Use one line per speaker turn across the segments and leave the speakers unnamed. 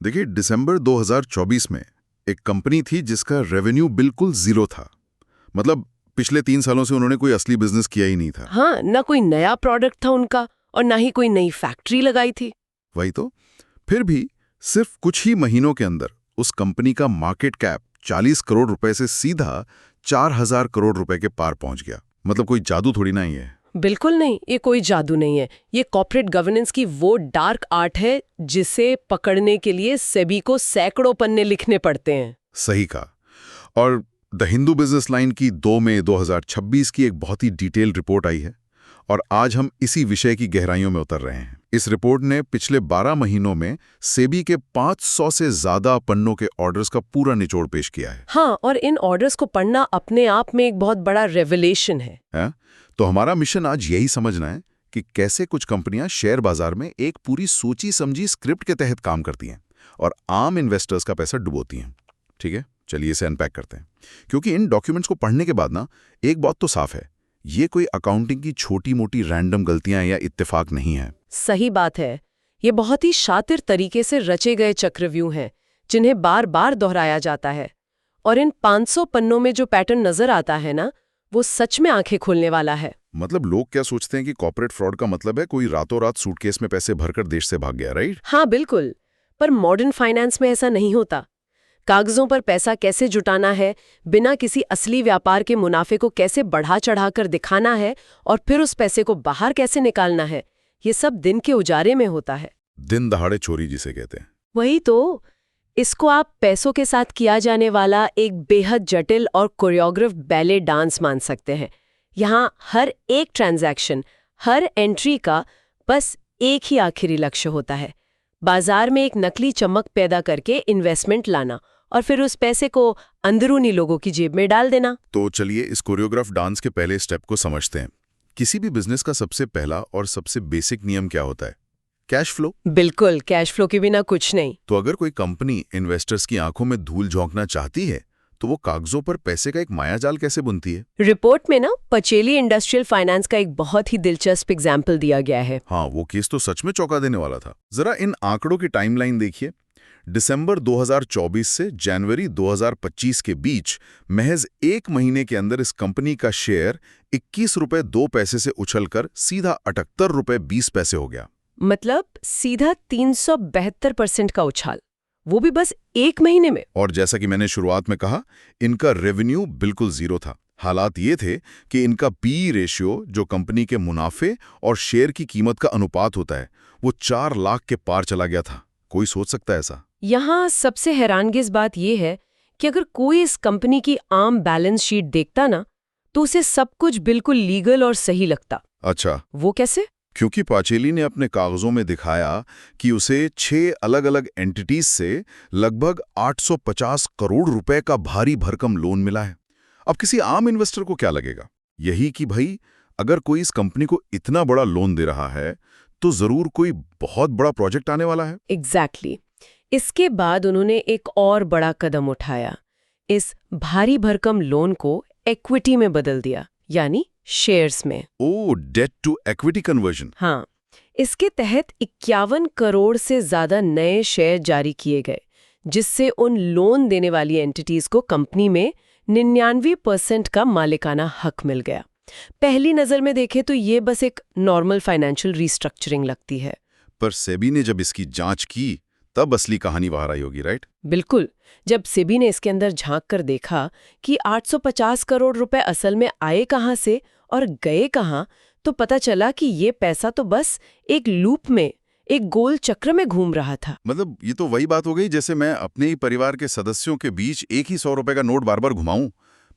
देखिए, दिसंबर 2024 में एक कंपनी थी जिसका रेवेन्यू बिल्कुल जीरो था। मतलब पिछले 3 सालों से उन्होंने कोई असली बिजनेस किया ही नहीं था।
हाँ, ना कोई नया प्रोडक्ट था उनका और ना ही कोई नई फैक्ट्री लगाई थी।
वही तो। फिर भी सिर्फ कुछ ही महीनों के अंदर उस कंपनी का मार्केट कैप 40 करोड़ रुपए से सीधा 4000 करोड़ रुपए के पार पहुंच गया। मतलब कोई जादू थोड़ी ना ही है।
बिल्कुल नहीं, ये कोई जादू नहीं है। ये कॉर्पोरेट गवर्नेंस की वो डार्क आर्ट है जिसे पकड़ने के लिए सेबी को सैकड़ों पन्ने लिखने पड़ते हैं।
सही कहा। और द हिंदू बिजनेस लाइन की 2 मई 2026 की एक बहुत ही डिटेल्ड रिपोर्ट आई है और आज हम इसी विषय की गहराइयों में उतर रहे हैं। इस रिपोर्ट ने पिछले 12 महीनों में सेबी के 500 से ज्यादा पन्नों के ऑर्डर्स का पूरा निचोड़ पेश किया है।
हाँ, और इन ऑर्डर्स को पढ़ना अपने आप में एक बहुत बड़ा रेवलेशन है।
तो हमारा मिशन आज यही समझना है कि कैसे कुछ कंपनियां शेयर बाजार में एक पूरी सोची समझी स्क्रिप्ट के तहत काम करती हैं और आम इन्वेस्टर्स का पैसा डुबोती हैं। ठीक है, चलिए इसे अनपैक करते हैं। क्योंकि इन डॉक्यूमेंट्स को पढ़ने के बाद ना एक बात तो साफ है, ये कोई अकाउंटिंग की छोटी मोटी रैंडम गलतियां या इत्तेफाक नहीं है।
सही बात है। ये बहुत ही शातिर तरीके से रचे गए चक्रव्यूह हैं जिन्हें बार बार दोहराया जाता है। और इन 500 पन्नों में जो पैटर्न नजर आता है ना, वो सच में आंखें खोलने वाला है।
मतलब लोग क्या सोचते हैं कि कॉर्पोरेट फ्रॉड का मतलब है कोई रातों रात सूटकेस में पैसे भरकर देश से भाग गया, राइट?
हाँ बिल्कुल, पर मॉडर्न फाइनेंस में ऐसा नहीं होता। कागजों पर पैसा कैसे जुटाना है, बिना किसी असली व्यापार के मुनाफे को कैसे बढ़ा चढ़ाकर दिखाना है और फिर उस पैसे को बाहर कैसे निकालना है, ये सब दिन के उजारे में होता है।
दिन दहाड़े चोरी जिसे कहते हैं।
वही तो। इसको आप पैसों के साथ किया जाने वाला एक बेहद जटिल और कोरियोग्राफ बैले डांस मान सकते हैं। यहाँ हर एक ट्रांजैक्शन, हर एंट्री का बस एक ही आखिरी लक्ष्य होता है, बाजार में एक नकली चमक पैदा करके इन्वेस्टमेंट लाना और फिर उस पैसे को अंदरूनी लोगों की जेब में डाल देना।
तो चलिए इस कोरियोग्राफ डांस के पहले स्टेप को समझते हैं। किसी भी बिजनेस का सबसे पहला और सबसे बेसिक नियम क्या होता है? Cash flow.
बिल्कुल, कैश फ्लो के बिना कुछ नहीं।
तो अगर कोई कंपनी इन्वेस्टर्स की आंखों में धूल झोंकना चाहती है तो वो कागजों पर पैसे का एक मायाजाल कैसे बुनती है?
रिपोर्ट में ना पचेली इंडस्ट्रियल फाइनेंस का एक बहुत ही दिलचस्प एग्जाम्पल दिया गया है।
हाँ, वो केस तो सच में चौंका देने वाला था। जरा इन आंकड़ों की टाइमलाइन देखिए। दिसंबर 2024 से जनवरी 2025 के बीच महज 1 महीने के अंदर इस कंपनी का शेयर 21 रुपए 2 पैसे से उछलकर सीधा 78 रुपए 20 पैसे हो गया।
मतलब सीधा 372% का उछाल, वो भी बस 1 महीने में।
और जैसा कि मैंने शुरुआत में कहा, इनका रेवेन्यू बिल्कुल जीरो था। हालात ये थे कि इनका पी रेशियो, जो कंपनी के मुनाफे और शेयर की कीमत का अनुपात होता है, वो 4 लाख के पार चला गया था। कोई सोच सकता है ऐसा?
यहाँ सबसे हैरानगेज बात यह है कि अगर कोई इस कंपनी की आम बैलेंस शीट देखता ना, तो उसे सब कुछ बिल्कुल लीगल और सही लगता।
अच्छा,
वो कैसे?
क्योंकि पाचेली ने अपने कागजों में दिखाया कि उसे 6 अलग-अलग एंटिटीज से लगभग 850 करोड़ रुपए का भारी भरकम लोन मिला है। अब किसी आम इन्वेस्टर को क्या लगेगा? यही कि भाई, अगर कोई इस कंपनी को इतना बड़ा लोन दे रहा है तो जरूर कोई बहुत बड़ा प्रोजेक्ट आने वाला है।
एग्जैक्टली। इसके बाद उन्होंने एक और बड़ा कदम उठाया। इस भारी भरकम लोन को इक्विटी में बदल दिया, यानी शेयर्स में।
ओह, डेट टू इक्विटी कन्वर्जन।
हाँ, इसके तहत 51 करोड़ से ज्यादा नए शेयर जारी किए गए, जिससे उन लोन देने वाली एंटिटीज को कंपनी में 99% का मालिकाना हक मिल गया। पहली नजर में देखें तो ये बस एक नॉर्मल फाइनेंशियल रीस्ट्रक्चरिंग लगती है।
पर सेबी ने जब इसकी जांच की तब असली कहानी बाहर आई होगी, राइट?
बिल्कुल। जब सेबी ने इसके अंदर झांक कर देखा कि 850 करोड़ रुपए असल में आए कहां से और गए कहां, तो पता चला कि ये पैसा तो बस एक लूप में, एक गोल चक्र में घूम रहा था।
मतलब ये तो वही बात हो गई जैसे मैं अपने ही परिवार के सदस्यों के बीच एक ही 100 रुपए का नोट बार बार घुमाऊं।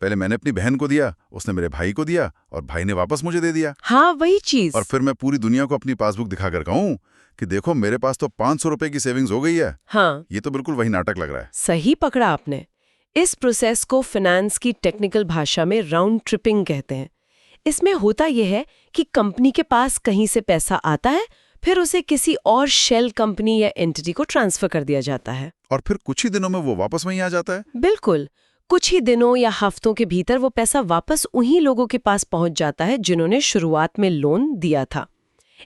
पहले मैंने अपनी बहन को दिया, उसने मेरे भाई को दिया और भाई ने वापस मुझे दे दिया।
हाँ, वही चीज।
और फिर मैं पूरी दुनिया को अपनी पासबुक दिखाकर कहूं कि देखो मेरे पास तो 500 रुपए की सेविंग्स हो गई है।
हाँ,
ये तो बिल्कुल वही नाटक लग रहा है।
सही पकड़ा आपने। इस प्रोसेस को फाइनेंस की टेक्निकल भाषा में राउंड ट्रिपिंग कहते हैं। इसमें होता यह है कि कंपनी के पास कहीं से पैसा आता है, फिर उसे किसी और शेल कंपनी या एंटिटी को ट्रांसफर कर दिया जाता है
और फिर कुछ ही दिनों में वो वापस वहीं आ जाता है।
बिल्कुल। कुछ ही दिनों या हफ्तों के भीतर वो पैसा वापस उन्हीं लोगों के पास पहुंच जाता है जिन्होंने शुरुआत में लोन दिया था।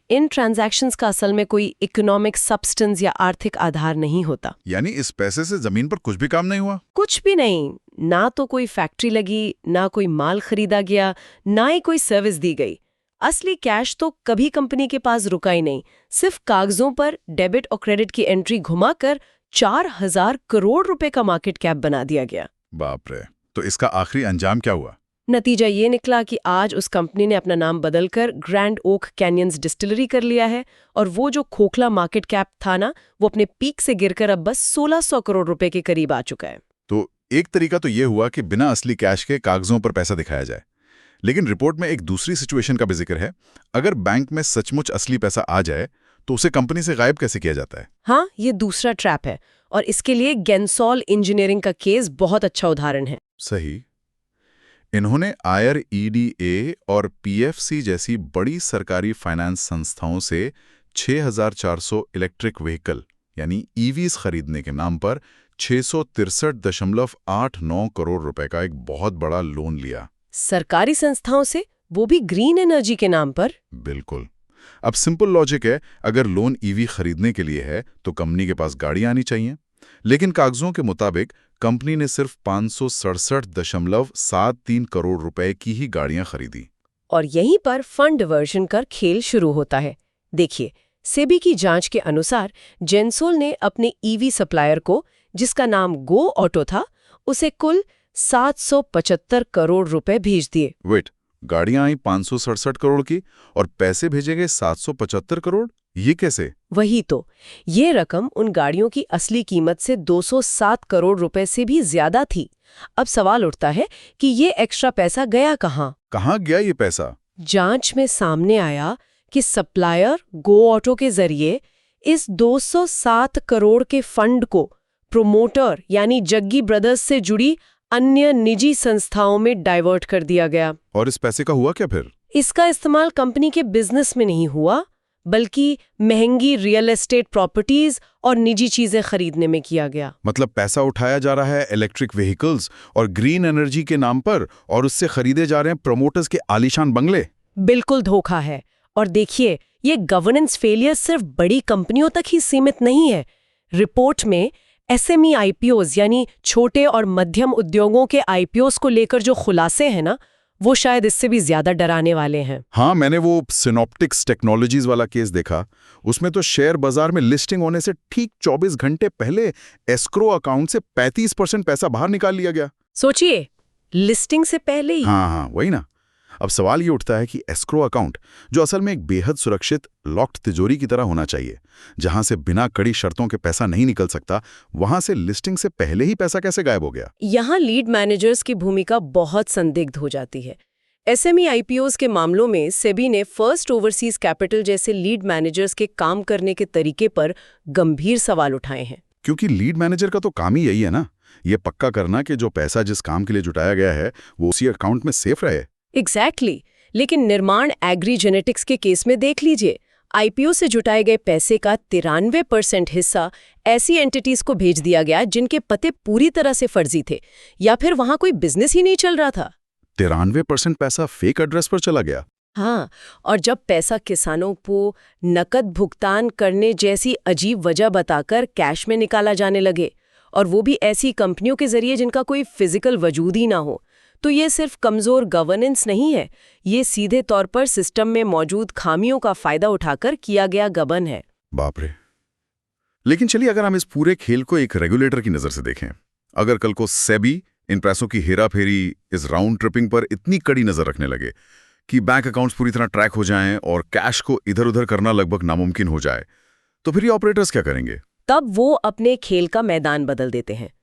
इन ट्रांजैक्शंस का असल में कोई इकोनॉमिक सब्सटेंस या आर्थिक आधार नहीं होता।
यानी इस पैसे से जमीन पर कुछ भी काम नहीं हुआ?
कुछ भी नहीं। ना तो कोई फैक्ट्री लगी, ना कोई माल खरीदा गया, ना ही कोई सर्विस दी गई। असली कैश तो कभी कंपनी के पास रुका ही नहीं। सिर्फ कागजों पर डेबिट और क्रेडिट की एंट्री घुमाकर 4,000 करोड़ रुपए का मार्केट कैप बना दिया गया।
बाप रे। तो इसका आखिरी अंजाम क्या हुआ?
नतीजा ये निकला कि आज उस कंपनी ने अपना नाम बदलकर ग्रैंड ओक कैनियंस डिस्टिलरी कर लिया है, और वो जो खोखला मार्केट कैप था ना, वो अपने पीक से गिरकर अब बस 1,600 करोड़ रुपए के करीब आ चुका है।
तो एक तरीका तो ये हुआ कि बिना असली कैश के कागजों पर पैसा दिखाया जाए। लेकिन रिपोर्ट में एक दूसरी सिचुएशन का भी जिक्र है। अगर बैंक में सचमुच असली पैसा आ जाए तो उसे कंपनी से गायब कैसे किया जाता है?
हाँ, ये दूसरा ट्रैप है, और इसके लिए गेंसोल इंजीनियरिंग का केस बहुत अच्छा उदाहरण है।
सही। इन्होंने IREDA और PFC जैसी बड़ी सरकारी फाइनेंस संस्थाओं से 6,400 इलेक्ट्रिक व्हीकल यानी EVs खरीदने के नाम पर 663.89 करोड़ रुपए का एक बहुत बड़ा लोन लिया।
सरकारी संस्थाओं से, वो भी ग्रीन एनर्जी के नाम पर?
बिल्कुल। अब सिंपल लॉजिक है, अगर लोन EV खरीदने के लिए है तो कंपनी के पास गाड़ी आनी चाहिए, लेकिन कागजों के मुताबिक कंपनी ने सिर्फ 567.73 करोड़ रुपए की ही गाड़ियां खरीदी।
और यहीं पर फंड डिवर्जन का खेल शुरू होता है। देखिए, सेबी की जांच के अनुसार जेंसोल ने अपने EV सप्लायर को, जिसका नाम गो ऑटो था, उसे कुल 775 करोड़ रुपए भेज दिए।
वेट, गाड़ियां आई 567 करोड़ की और पैसे भेजे गए 775 करोड़? ये कैसे?
वही तो, ये रकम उन गाड़ियों की असली कीमत से 207 करोड़ रुपए से भी ज्यादा थी। अब सवाल उठता है कि ये एक्स्ट्रा पैसा गया कहाँ?
कहाँ गया ये पैसा?
जांच में सामने आया कि सप्लायर गो ऑटो के जरिए इस 207 करोड़ के फंड को प्रोमोटर यानी जग्गी ब्रदर्स से जुड़ी अन्य निजी संस्थाओं में डाइवर्ट कर दिया गया।
और इस पैसे का हुआ क्या फिर?
इसका इस्तेमाल कंपनी के बिजनेस में नहीं हुआ, बल्कि महंगी रियल एस्टेट प्रॉपर्टीज और निजी चीजें खरीदने में किया गया।
मतलब पैसा उठाया जा रहा है इलेक्ट्रिक व्हीकल्स और ग्रीन एनर्जी के नाम पर, और उससे खरीदे जा रहे हैं प्रमोटर्स के आलीशान बंगले।
बिल्कुल धोखा है। और देखिए, ये गवर्नेंस फेलियर सिर्फ बड़ी कंपनियों तक ही सीमित नहीं है। रिपोर्ट में SME IPOs यानी छोटे और मध्यम उद्योगों के IPOs को लेकर जो खुलासे हैं ना, वो शायद इससे भी ज्यादा डराने वाले हैं।
हाँ, मैंने वो सिनॉप्टिक्स टेक्नोलॉजीज वाला केस देखा। उसमें तो शेयर बाजार में लिस्टिंग होने से ठीक 24 घंटे पहले एस्क्रो अकाउंट से 35% पैसा बाहर निकाल लिया गया।
सोचिए, लिस्टिंग से पहले ही।
हाँ, वही ना। अब सवाल ये उठता है कि एस्क्रो अकाउंट, जो असल में एक बेहद सुरक्षित लॉक्ड तिजोरी की तरह होना चाहिए, जहां से बिना कड़ी शर्तों के पैसा नहीं निकल सकता, वहां से लिस्टिंग से पहले ही पैसा कैसे गायब हो गया?
यहाँ लीड मैनेजर्स की भूमिका बहुत संदिग्ध हो जाती है। SME IPOs के मामलों में सेबी ने फर्स्ट ओवरसीज कैपिटल जैसे लीड मैनेजर्स के काम करने के तरीके पर गंभीर सवाल उठाए हैं। क्योंकि
लीड मैनेजर का तो काम ही यही है ना, ये पक्का करना कि जो पैसा जिस काम के लिए जुटाया गया है वो उसी अकाउंट में सेफ रहे।
एग्जैक्टली। लेकिन निर्माण एग्री जेनेटिक्स के केस में देख लीजिए, IPO से जुटाए गए पैसे का 93% हिस्सा ऐसी एंटिटीज को भेज दिया गया जिनके पते पूरी तरह से फर्जी थे, या फिर वहां कोई बिजनेस ही नहीं चल रहा था।
93% पैसा फेक एड्रेस पर चला गया।
हाँ, और जब पैसा किसानों को नकद भुगतान करने जैसी अजीब वजह बताकर कैश में निकाला जाने लगे, और वो भी ऐसी कंपनियों के जरिए जिनका कोई फिजिकल वजूद ही ना हो, तो ये सिर्फ कमजोर गवर्नेंस नहीं है, ये सीधे तौर पर सिस्टम में मौजूद खामियों का फायदा उठाकर किया गया गबन है।
बाप रे। लेकिन चलिए, अगर हम इस पूरे खेल को एक रेगुलेटर की नजर से देखें, अगर कल को सेबी इन पैसों की हेराफेरी, इस राउंड ट्रिपिंग पर इतनी कड़ी नजर रखने लगे कि बैंक अकाउंट्स पूरी तरह ट्रैक हो जाएं और कैश को इधर उधर करना लगभग नामुमकिन हो जाए, तो फिर ये ऑपरेटर्स क्या करेंगे?
तब वो अपने खेल का मैदान बदल देते हैं।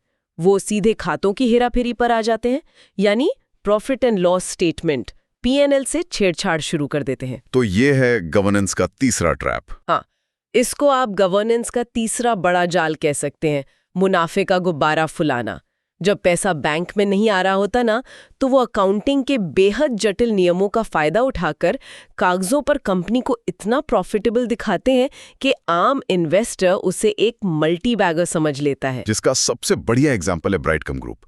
वो सीधे खातों की हेराफेरी पर आ जाते हैं, यानी profit and loss statement PNL से छेड़छाड़ शुरू कर देते हैं।
तो ये है गवर्नेंस का तीसरा ट्रैप।
हाँ, इसको आप गवर्नेंस का तीसरा बड़ा जाल कह सकते हैं, मुनाफे का गुब्बारा फुलाना। जब पैसा बैंक में नहीं आ रहा होता ना, तो वो अकाउंटिंग के बेहद जटिल नियमों का फायदा उठाकर कागजों पर कंपनी को इतना प्रॉफिटेबल दिखाते हैं कि आम इन्वेस्टर उसे एक मल्टी बैगर समझ लेता है।
जिसका सबसे बढ़िया एग्जांपल है ब्राइटकम ग्रुप।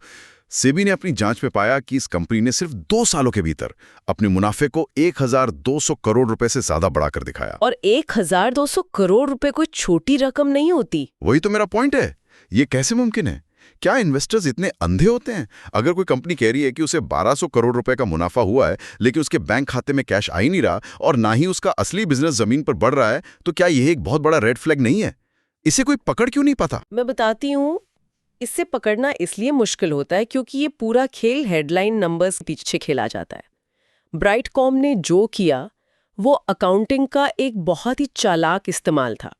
सेबी ने अपनी जांच में पाया कि इस कंपनी ने सिर्फ 2 सालों के भीतर अपने मुनाफे को 1200 करोड़ रुपए से ज्यादा बढ़ाकर दिखाया।
और 1200 करोड़ रुपए कोई छोटी रकम नहीं होती।
वही तो मेरा पॉइंट है। ये कैसे मुमकिन है? क्या इन्वेस्टर्स इतने अंधे होते हैं? अगर कोई कंपनी कह रही है कि उसे 1200 करोड़ रुपए का मुनाफा हुआ है, लेकिन उसके बैंक खाते में कैश आ ही नहीं रहा और ना ही उसका असली बिजनेस जमीन पर बढ़ रहा है, तो क्या यह एक बहुत बड़ा रेड फ्लैग नहीं है? इसे कोई पकड़ क्यों नहीं पाता?
मैं बताती हूँ। इससे पकड़ना इसलिए मुश्किल होता है क्योंकि ये पूरा खेल हेडलाइन नंबर्स के पीछे खेला जाता है। ब्राइटकॉम ने जो किया वो अकाउंटिंग का एक बहुत ही चालाक इस्तेमाल था।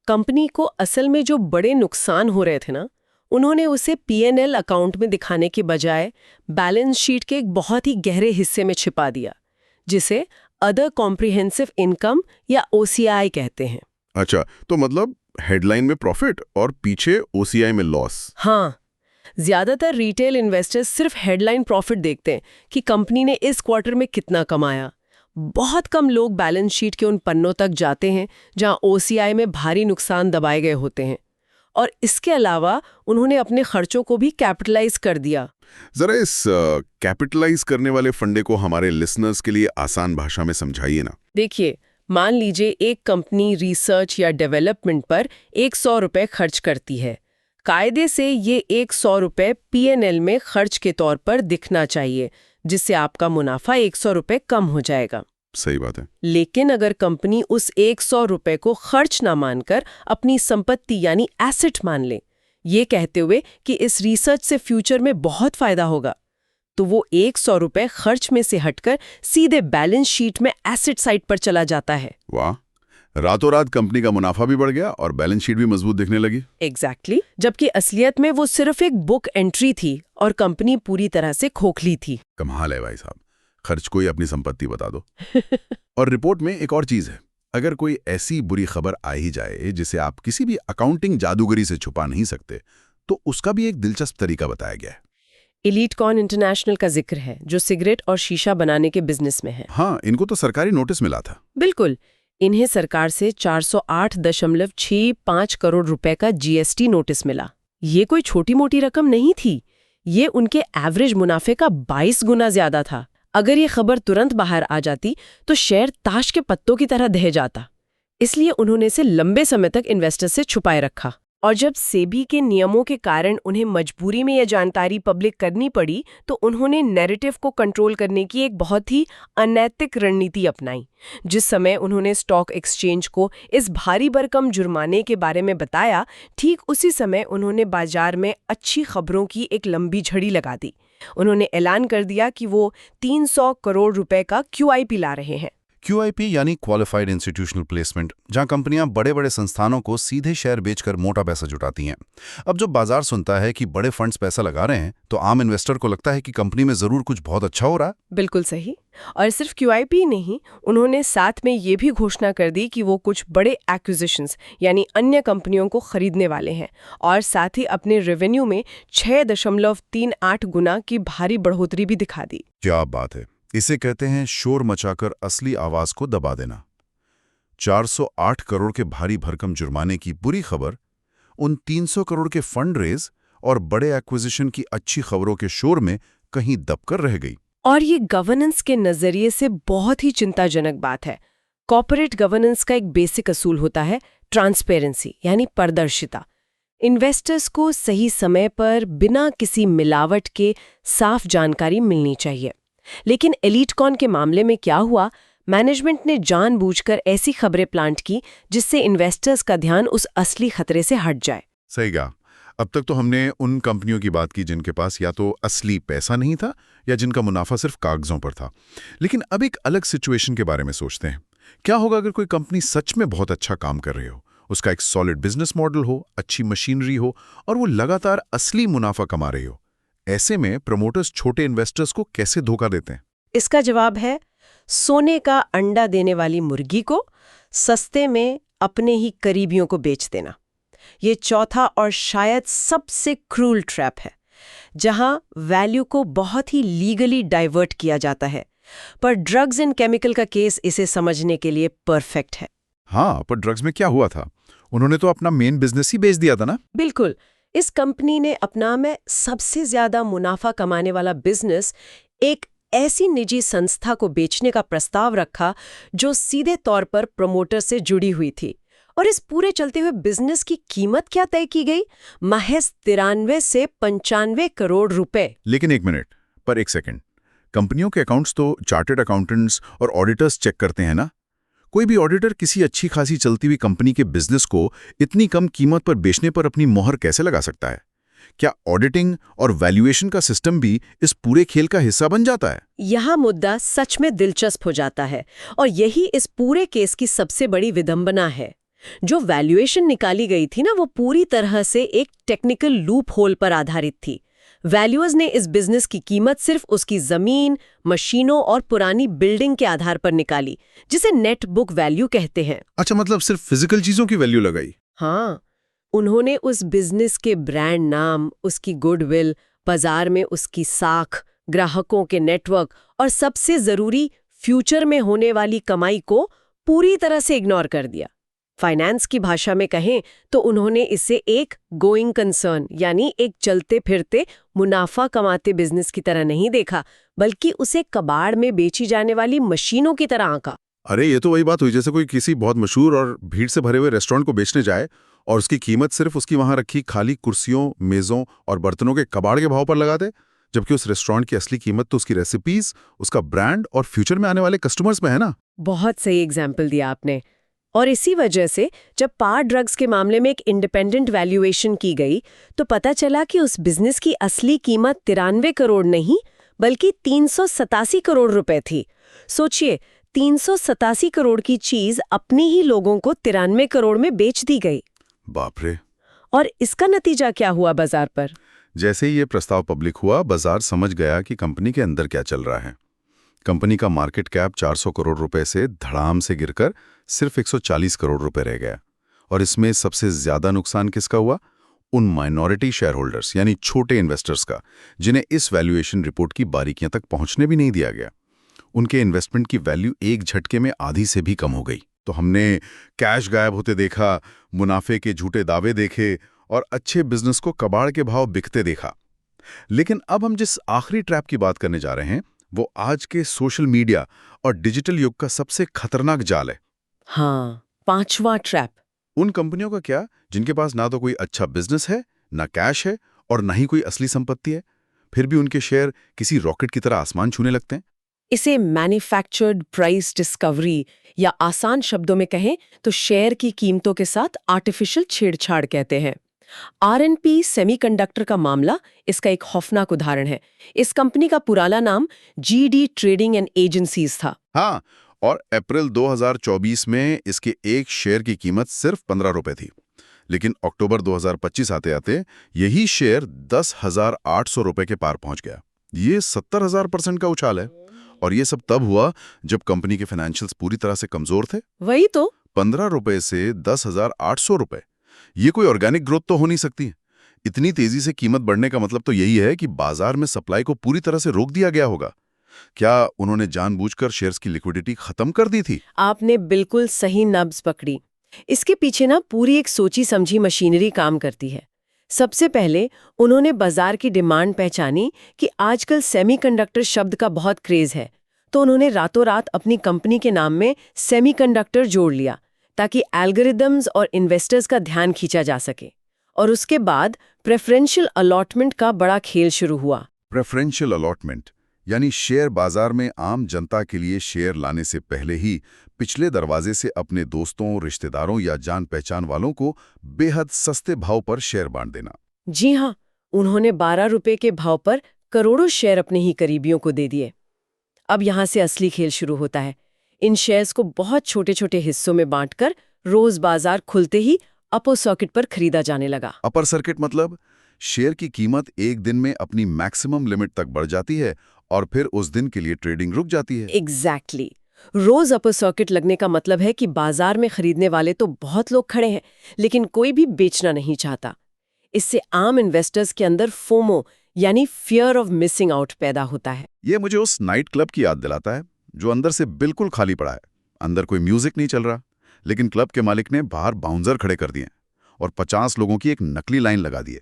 कंपनी को असल में जो बड़े नुकसान हो रहे थे ना, उन्होंने उसे P&L अकाउंट में दिखाने के बजाय बैलेंस शीट के एक बहुत ही गहरे हिस्से में छिपा दिया, जिसे अदर कॉम्प्रिहेंसिव इनकम या OCI कहते हैं।
अच्छा, तो मतलब हेडलाइन में प्रॉफिट और पीछे OCI में लॉस।
हाँ, ज्यादातर रिटेल इन्वेस्टर्स सिर्फ हेडलाइन प्रॉफिट देखते हैं कि कंपनी ने इस क्वार्टर में कितना कमाया। बहुत कम लोग बैलेंस शीट के उन पन्नों तक जाते हैं जहां OCI में भारी नुकसान दबाए गए होते हैं। और इसके अलावा उन्होंने अपने खर्चों को भी कैपिटलाइज कर दिया।
जरा इस कैपिटलाइज करने वाले फंडे को हमारे लिसनर्स के लिए आसान भाषा में समझाइए ना।
देखिए, मान लीजिए एक कंपनी रिसर्च या डेवलपमेंट पर 100 रुपए खर्च करती है। कायदे से ये 100 रुपए P&L में खर्च के तौर पर दिखना चाहिए, जिससे आपका मुनाफा 100 रुपए कम हो जाएगा।
सही बात है।
लेकिन अगर कंपनी उस 100 रुपए को खर्च ना मानकर अपनी संपत्ति यानी एसेट मान ले, ये कहते हुए कि इस रिसर्च से फ्यूचर में बहुत फायदा होगा, तो वो 100 रुपए खर्च में से हटकर सीधे बैलेंस शीट में एसेट साइड पर चला जाता है।
वाह, रातों रात कंपनी का मुनाफा भी बढ़ गया और बैलेंस शीट भी मजबूत दिखने लगी।
एग्जैक्टली। जबकि असलियत में वो सिर्फ एक बुक एंट्री थी और कंपनी पूरी तरह से खोखली थी।
कमाल है भाई साहब, खर्च को ही अपनी संपत्ति बता दो। और रिपोर्ट में एक और चीज है, अगर कोई ऐसी बुरी खबर आ ही जाए जिसे आप किसी भी अकाउंटिंग जादूगरी से छुपा नहीं सकते, तो उसका भी एक दिलचस्प तरीका बताया गया है।
एलीटकॉन इंटरनेशनल का जिक्र है, जो सिगरेट और शीशा बनाने के बिजनेस में है।
हाँ, इनको तो सरकारी नोटिस मिला था।
बिल्कुल। इन्हें सरकार से 408.65 करोड़ रुपए का GST नोटिस मिला। ये कोई छोटी मोटी रकम नहीं थी, ये उनके एवरेज मुनाफे का 22 गुना ज्यादा था। अगर ये खबर तुरंत बाहर आ जाती तो शेयर ताश के पत्तों की तरह ढह जाता। इसलिए उन्होंने इसे लंबे समय तक इन्वेस्टर्स से छुपाए रखा। और जब सेबी के नियमों के कारण उन्हें मजबूरी में यह जानकारी पब्लिक करनी पड़ी, तो उन्होंने नैरेटिव को कंट्रोल करने की एक बहुत ही अनैतिक रणनीति अपनाई। जिस समय उन्होंने स्टॉक एक्सचेंज को इस भारी भरकम जुर्माने के बारे में बताया, ठीक उसी समय उन्होंने बाजार में अच्छी खबरों की एक लंबी झड़ी लगा दी। उन्होंने ऐलान कर दिया कि वो 300 करोड़ रुपए का QIP ला रहे हैं।
QIP यानी क्वालिफाइड इंस्टीट्यूशनल प्लेसमेंट, जहां कंपनियां बड़े बड़े संस्थानों को सीधे शेयर बेचकर मोटा पैसा जुटाती हैं। अब जब बाजार सुनता है कि बड़े फंड्स पैसा लगा रहे हैं, तो आम इन्वेस्टर को लगता है कि कंपनी में जरूर कुछ बहुत अच्छा हो रहा है।
बिल्कुल सही। और सिर्फ QIP नहीं, उन्होंने साथ में ये भी घोषणा कर दी कि वो कुछ बड़े एक्विजिशंस यानी अन्य कंपनियों को खरीदने वाले हैं, और साथ ही अपने रेवेन्यू में 6.38 गुना की भारी बढ़ोतरी भी दिखा दी।
क्या बात है, इसे कहते हैं शोर मचाकर असली आवाज को दबा देना। 408 करोड़ के भारी भरकम जुर्माने की बुरी खबर उन 300 करोड़ के फंड रेज और बड़े एक्विजिशन की अच्छी खबरों के शोर में कहीं दबकर रह गई।
और ये गवर्नेंस के नजरिए से बहुत ही चिंताजनक बात है। कॉर्पोरेट गवर्नेंस का एक बेसिक असूल होता है ट्रांसपेरेंसी यानी पारदर्शिता। इन्वेस्टर्स को सही समय पर बिना किसी मिलावट के साफ जानकारी मिलनी चाहिए। लेकिन एलीटकॉन के मामले में क्या हुआ, मैनेजमेंट ने जानबूझकर ऐसी खबरें प्लांट की जिससे इन्वेस्टर्स का ध्यान उस असली खतरे से हट जाए।
सही कहा। अब तक तो हमने उन कंपनियों की बात की जिनके पास या तो असली पैसा नहीं था या जिनका मुनाफा सिर्फ कागजों पर था। लेकिन अब एक अलग सिचुएशन के बारे में सोचते हैं। क्या होगा अगर कोई कंपनी सच में बहुत अच्छा काम कर रही हो, उसका एक सॉलिड बिजनेस मॉडल हो, अच्छी मशीनरी हो और वो लगातार असली मुनाफा कमा रही हो? ऐसे में प्रमोटर्स छोटे इन्वेस्टर्स को कैसे धोखा देते हैं?
इसका जवाब है सोने का अंडा देने वाली मुर्गी को सस्ते में अपने ही करीबियों को बेच देना। ये चौथा और शायद सबसे क्रूल ट्रैप है, जहां वैल्यू को बहुत ही लीगली डाइवर्ट किया जाता है। पर ड्रग्स एंड केमिकल का केस इसे समझने के लिए परफेक्ट है।
हाँ, पर ड्रग्स में क्या हुआ था? उन्होंने तो अपना मेन बिजनेस ही बेच दिया था ना?
बिल्कुल। इस कंपनी ने अपना में सबसे ज्यादा मुनाफा कमाने वाला बिजनेस एक ऐसी निजी संस्था को बेचने का प्रस्ताव रखा जो सीधे तौर पर प्रमोटर से जुड़ी हुई थी। और इस पूरे चलते हुए बिजनेस की कीमत क्या तय की गई? महज 93 से 95 करोड़ रुपए।
लेकिन एक मिनट, पर एक सेकंड, कंपनियों के अकाउंट्स तो चार्टर्ड अकाउंटेंट्स और ऑडिटर्स चेक करते हैं ना? कोई भी ऑडिटर किसी अच्छी खासी चलती हुई कंपनी के बिजनेस को इतनी कम कीमत पर बेचने पर अपनी मोहर कैसे लगा सकता है? क्या ऑडिटिंग और वैल्यूएशन का सिस्टम भी इस पूरे खेल का हिस्सा बन जाता है?
यह मुद्दा सच में दिलचस्प हो जाता है और यही इस पूरे केस की सबसे बड़ी विडंबना है। जो वैल्यूएशन निकाली गई थी ना, वो पूरी तरह से एक टेक्निकल लूप होल पर आधारित थी। वैल्यूअर्स ने इस बिजनेस की कीमत सिर्फ उसकी जमीन, मशीनों और पुरानी बिल्डिंग के आधार पर निकाली, जिसे नेट बुक वैल्यू कहते हैं।
अच्छा, मतलब सिर्फ फिजिकल चीजों की वैल्यू लगाई?
हाँ, उन्होंने उस बिजनेस के ब्रांड नाम, उसकी गुडविल, बाजार में उसकी साख, ग्राहकों के नेटवर्क और सबसे जरूरी फ्यूचर में होने वाली कमाई को पूरी तरह से इग्नोर कर दिया। फाइनेंस की भाषा में कहें तो उन्होंने इसे एक गोइंग कंसर्न यानी एक चलते फिरते मुनाफा कमाते बिजनेस की तरह नहीं देखा, बल्कि उसे कबाड़ में बेची जाने वाली मशीनों की तरह आंका।
अरे ये तो वही बात हुई जैसे कोई किसी बहुत मशहूर और भीड़ से भरे हुए रेस्टोरेंट को बेचने जाए और उसकी कीमत सिर्फ उसकी वहां रखी खाली कुर्सियों, मेजों और बर्तनों के कबाड़ के भाव पर लगा दे, जबकि उस रेस्टोरेंट की असली कीमत तो उसकी रेसिपीज, उसका ब्रांड और फ्यूचर में आने वाले कस्टमर्स में है ना।
बहुत सही एग्जाम्पल दिया आपने। और इसी वजह से जब पार ड्रग्स के मामले में एक इंडिपेंडेंट वैल्यूएशन की गई तो पता चला कि उस बिजनेस की असली कीमत 93 करोड़ नहीं बल्कि 387 करोड़ रुपए थी। सोचिए, 387 करोड़ की चीज अपने ही लोगों को 93 करोड़ में बेच दी गई।
बाप रे।
और इसका नतीजा क्या हुआ बाजार पर?
जैसे ही ये प्रस्ताव पब्लिक हुआ, बाजार समझ गया कि कंपनी के अंदर क्या चल रहा है। कंपनी का मार्केट कैप 400 करोड़ रुपए से धड़ाम से गिरकर सिर्फ 140 करोड़ रुपए रह गया। और इसमें सबसे ज्यादा नुकसान किसका हुआ? उन माइनॉरिटी शेयर होल्डर्स यानी छोटे इन्वेस्टर्स का, जिन्हें इस वैल्यूएशन रिपोर्ट की बारीकियां तक पहुंचने भी नहीं दिया गया। उनके इन्वेस्टमेंट की वैल्यू एक झटके में आधी से भी कम हो गई। तो हमने कैश गायब होते देखा, मुनाफे के झूठे दावे देखे और अच्छे बिजनेस को कबाड़ के भाव बिकते देखा। लेकिन अब हम जिस आखिरी ट्रैप की बात करने जा रहे हैं वो आज के सोशल मीडिया और डिजिटल युग का सबसे खतरनाक जाल है।
हाँ, 5वां ट्रैप।
उन कंपनियों का क्या जिनके पास ना तो कोई अच्छा बिजनेस है, ना कैश है और ना ही कोई असली संपत्ति है, फिर भी उनके शेयर किसी रॉकेट की तरह आसमान छूने लगते हैं।
इसे मैन्युफैक्चर्ड प्राइस डिस्कवरी या आसान शब्दों में कहें तो शेयर की कीमतों के साथ आर्टिफिशियल छेड़छाड़ कहते हैं। आरएनपी सेमीकंडक्टर का मामला इसका एक खौफनाक उदाहरण है। इस कंपनी का पुराना नाम जीडी ट्रेडिंग एंड एजेंसीज था।
हाँ, और अप्रैल 2024 में इसके एक शेयर की कीमत सिर्फ 15 रुपए थी। लेकिन अक्टूबर 2025 आते आते यही शेयर 10,800 रुपए के पार पहुंच गया। ये 70,000% का उछाल है। और ये सब तब हुआ जब कंपनी के फाइनेंशियल्स पूरी तरह से कमजोर थे।
वही तो,
15 रुपए से 10,800 रुपए, ये कोई ऑर्गेनिक ग्रोथ तो हो नहीं सकती। इतनी तेजी से कीमत बढ़ने का मतलब तो यही है कि बाजार में सप्लाई को पूरी तरह से रोक दिया गया होगा। क्या उन्होंने जानबूझकर शेयर्स की लिक्विडिटी खत्म कर दी थी?
आपने बिल्कुल सही नब्ज पकड़ी। इसके पीछे ना पूरी एक सोची समझी मशीनरी काम करती है। सबसे पहले उन्होंने बाजार की डिमांड पहचानी कि आजकल सेमीकंडक्टर शब्द का बहुत क्रेज है, तो उन्होंने रातों रात अपनी कंपनी के नाम में सेमीकंडक्टर जोड़ लिया ताकि एल्गोरिदम्स और इन्वेस्टर्स का ध्यान खींचा जा सके। और उसके बाद प्रेफरेंशियल अलॉटमेंट का बड़ा खेल शुरू हुआ।
प्रेफरेंशियल अलॉटमेंट यानी शेयर बाजार में आम जनता के लिए शेयर लाने से पहले ही पिछले दरवाजे से अपने दोस्तों, रिश्तेदारों या जान पहचान वालों को बेहद सस्ते भाव पर शेयर बांट देना।
जी हाँ, उन्होंने 12 रुपए के भाव पर करोड़ों शेयर अपने ही करीबियों को दे दिए। अब यहाँ से असली खेल शुरू होता है। इन शेयर्स को बहुत छोटे छोटे हिस्सों में बांटकर रोज बाजार खुलते ही अपर सर्किट पर खरीदा जाने लगा।
अपर सर्किट मतलब शेयर की कीमत एक दिन में अपनी मैक्सिमम लिमिट तक बढ़ जाती है और फिर उस दिन के लिए ट्रेडिंग रुक जाती है।
एग्जैक्टली। रोज अपर सर्किट लगने का मतलब है कि बाजार में खरीदने वाले तो बहुत लोग खड़े हैं, लेकिन कोई भी बेचना नहीं चाहता। इससे आम इन्वेस्टर्स के अंदर फोमो यानी फियर ऑफ मिसिंग आउट पैदा होता है।
ये मुझे उस नाइट क्लब की याद दिलाता है जो अंदर से बिल्कुल खाली पड़ा है। अंदर कोई म्यूजिक नहीं चल रहा, लेकिन क्लब के मालिक ने बाहर बाउंसर खड़े कर दिए और 50 लोगों की एक नकली लाइन लगा दी है।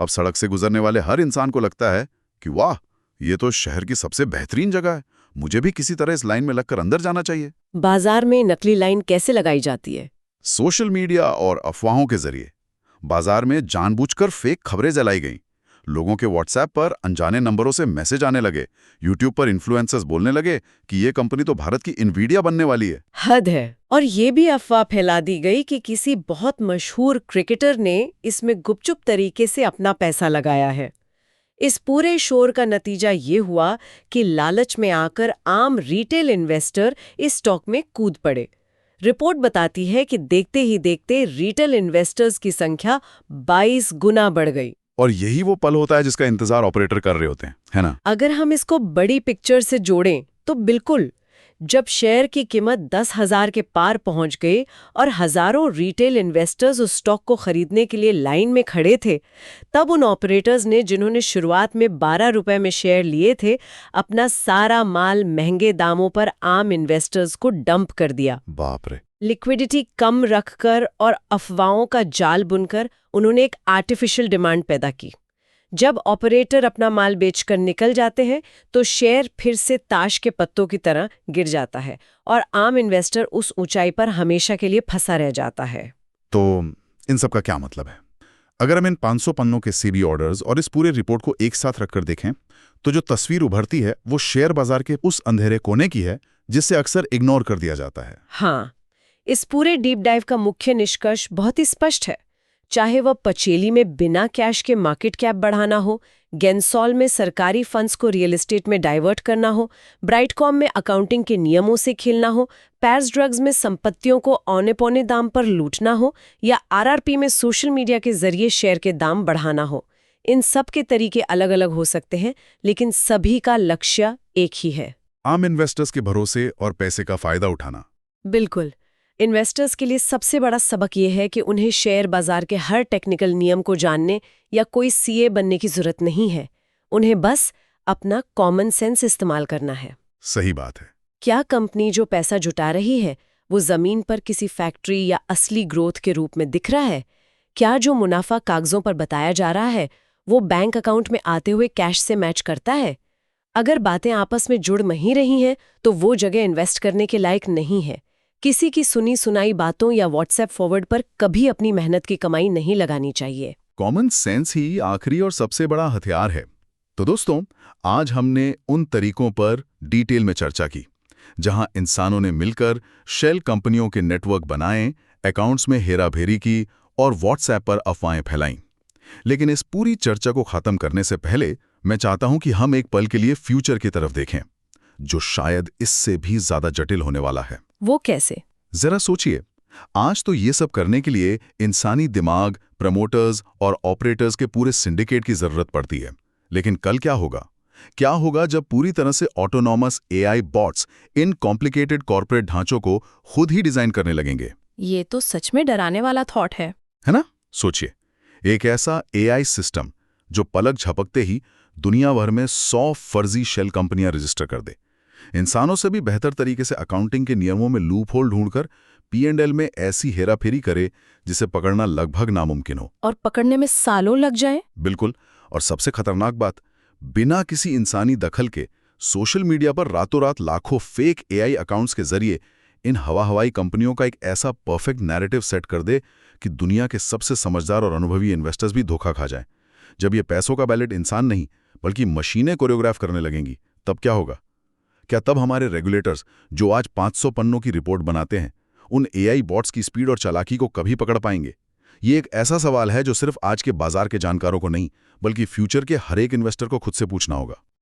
अब सड़क से गुजरने वाले हर इंसान को लगता है कि वाह, ये तो शहर की सबसे बेहतरीन जगह है, मुझे भी किसी तरह इस लाइन में लगकर अंदर जाना चाहिए।
बाजार में नकली लाइन कैसे लगाई जाती है?
सोशल मीडिया और अफवाहों के जरिए बाजार में जानबूझकर फेक खबरें जलाई गईं। लोगों के व्हाट्सएप पर अनजाने नंबरों से मैसेज आने लगे। यूट्यूब पर इन्फ्लुएंसर्स बोलने लगे कि ये कंपनी तो भारत की इन्वीडिया बनने वाली है।
हद है। और ये भी अफवाह फैला दी गई कि किसी बहुत मशहूर क्रिकेटर ने इसमें गुपचुप तरीके से अपना पैसा लगाया है। इस पूरे शोर का नतीजा ये हुआ कि लालच में आकर आम रिटेल इन्वेस्टर इस स्टॉक में कूद पड़े। रिपोर्ट बताती है कि देखते ही देखते रिटेल इन्वेस्टर्स की संख्या 22 गुना बढ़ गई।
और यही वो पल होता है जिसका इंतजार ऑपरेटर कर रहे होते हैं, है ना?
अगर हम इसको बड़ी पिक्चर से जोड़ें तो बिल्कुल, जब शेयर की कीमत 10,000 के पार पहुंच गई और हजारों रिटेल इन्वेस्टर्स उस स्टॉक को खरीदने के लिए लाइन में खड़े थे, तब उन ऑपरेटर्स ने, जिन्होंने शुरुआत में 12 रुपए में शेयर लिए थे, अपना सारा माल महंगे दामों पर आम इन्वेस्टर्स को डंप कर दिया।
बाप रे।
लिक्विडिटी कम रखकर और अफवाहों का जाल बुनकर उन्होंने एक आर्टिफिशियल डिमांड पैदा की। जब ऑपरेटर अपना माल बेचकर निकल जाते हैं तो शेयर फिर से ताश के पत्तों की तरह गिर जाता है और आम इन्वेस्टर उस ऊंचाई पर हमेशा के लिए फंसा रह जाता है।
तो इन सब का क्या मतलब है? अगर हम इन 500 पन्नों के सीबी ऑर्डर्स और इस पूरे रिपोर्ट को एक साथ रखकर देखें तो जो तस्वीर उभरती है वो शेयर बाजार के उस अंधेरे कोने की है जिससे अक्सर इग्नोर कर दिया जाता है।
हाँ, इस पूरे डीप डाइव का मुख्य निष्कर्ष बहुत ही स्पष्ट है। चाहे वह पचेली में बिना कैश के मार्केट कैप बढ़ाना हो, गेंसॉल में सरकारी फंड्स को रियल एस्टेट में डाइवर्ट करना हो, ब्राइटकॉम में अकाउंटिंग के नियमों से खेलना हो, पैर्स ड्रग्स में संपत्तियों को औने पौने दाम पर लूटना हो, या आरआरपी में सोशल मीडिया के जरिए शेयर के दाम बढ़ाना हो, इन सब के तरीके अलग अलग हो सकते हैं, लेकिन सभी का लक्ष्य एक ही है:
आम इन्वेस्टर्स के भरोसे और पैसे का फायदा उठाना।
बिल्कुल। इन्वेस्टर्स के लिए सबसे बड़ा सबक ये है कि उन्हें शेयर बाजार के हर टेक्निकल नियम को जानने या कोई सीए बनने की जरूरत नहीं है। उन्हें बस अपना कॉमन सेंस इस्तेमाल करना है।
सही बात है।
क्या कंपनी जो पैसा जुटा रही है वो जमीन पर किसी फैक्ट्री या असली ग्रोथ के रूप में दिख रहा है? क्या जो मुनाफा कागजों पर बताया जा रहा है वो बैंक अकाउंट में आते हुए कैश से मैच करता है? अगर बातें आपस में जुड़ नहीं रही हैं तो वो जगह इन्वेस्ट करने के लायक नहीं है। किसी की सुनी सुनाई बातों या व्हाट्सएप फॉरवर्ड पर कभी अपनी मेहनत की कमाई नहीं लगानी चाहिए।
कॉमन सेंस ही आखिरी और सबसे बड़ा हथियार है। तो दोस्तों, आज हमने उन तरीकों पर डिटेल में चर्चा की जहां इंसानों ने मिलकर शेल कंपनियों के नेटवर्क बनाए, अकाउंट्स में हेराफेरी की और व्हाट्सएप पर अफवाहें फैलाईं। लेकिन इस पूरी चर्चा को खत्म करने से पहले मैं चाहता हूं कि हम एक पल के लिए फ्यूचर की तरफ देखें, जो शायद इससे भी ज्यादा जटिल होने वाला है।
वो कैसे?
जरा सोचिए, आज तो ये सब करने के लिए इंसानी दिमाग, प्रमोटर्स और ऑपरेटर्स के पूरे सिंडिकेट की जरूरत पड़ती है। लेकिन कल क्या होगा? क्या होगा जब पूरी तरह से ऑटोनॉमस एआई बॉट्स इन कॉम्प्लिकेटेड कॉर्पोरेट ढांचों को खुद ही डिजाइन करने लगेंगे?
ये तो सच में डराने वाला थॉट है
ना? सोचिए, एक ऐसा एआई सिस्टम जो पलक झपकते ही दुनिया भर में 100 फर्जी शेल कंपनियां रजिस्टर कर दे, इंसानों से भी बेहतर तरीके से अकाउंटिंग के नियमों में लूप होल ढूंढकर P&L में ऐसी हेराफेरी करे जिसे पकड़ना लगभग नामुमकिन हो।
और पकड़ने में सालों लग जाए।
बिल्कुल। और सबसे खतरनाक बात, बिना किसी इंसानी दखल के सोशल मीडिया पर रातों रात लाखों फेक एआई अकाउंट्स के जरिए इन हवाई कंपनियों का एक ऐसा परफेक्ट नैरेटिव सेट कर दे कि दुनिया के सबसे समझदार और अनुभवी इन्वेस्टर्स भी धोखा खा जाएं। जब ये पैसों का बैलेट इंसान नहीं बल्कि मशीनें कोरियोग्राफ करने लगेंगी, तब क्या होगा? क्या तब हमारे रेगुलेटर्स, जो आज 500 पन्नों की रिपोर्ट बनाते हैं, उन एआई बॉट्स की स्पीड और चालाकी को कभी पकड़ पाएंगे? ये एक ऐसा सवाल है जो सिर्फ आज के बाजार के जानकारों को नहीं बल्कि फ्यूचर के हर एक इन्वेस्टर को खुद से पूछना होगा।